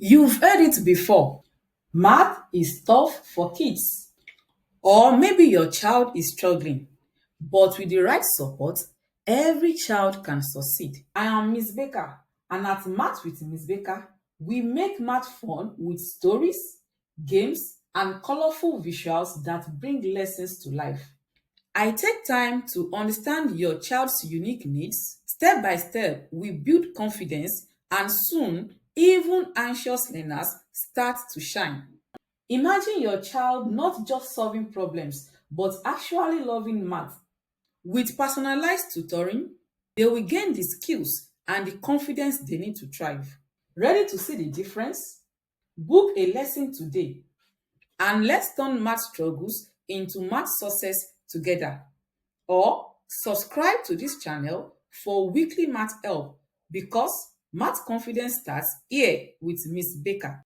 You've heard it before. Math is tough for kids. Or maybe your child is struggling. But with the right support, every child can succeed. I am Miss Becca, and at Math with Miss Becca, we make math fun with stories, games, and colorful visuals that bring lessons to life. I take time to understand your child's unique needs. Step by step, we build confidence, and soon, even anxious learners start to shine. Imagine your child not just solving problems, but actually loving math. With personalized tutoring, they will gain the skills and the confidence they need to thrive. Ready to see the difference? Book a lesson today, and let's turn math struggles into math success together. Or subscribe to this channel for weekly math help because math confidence starts here with Miss Baker.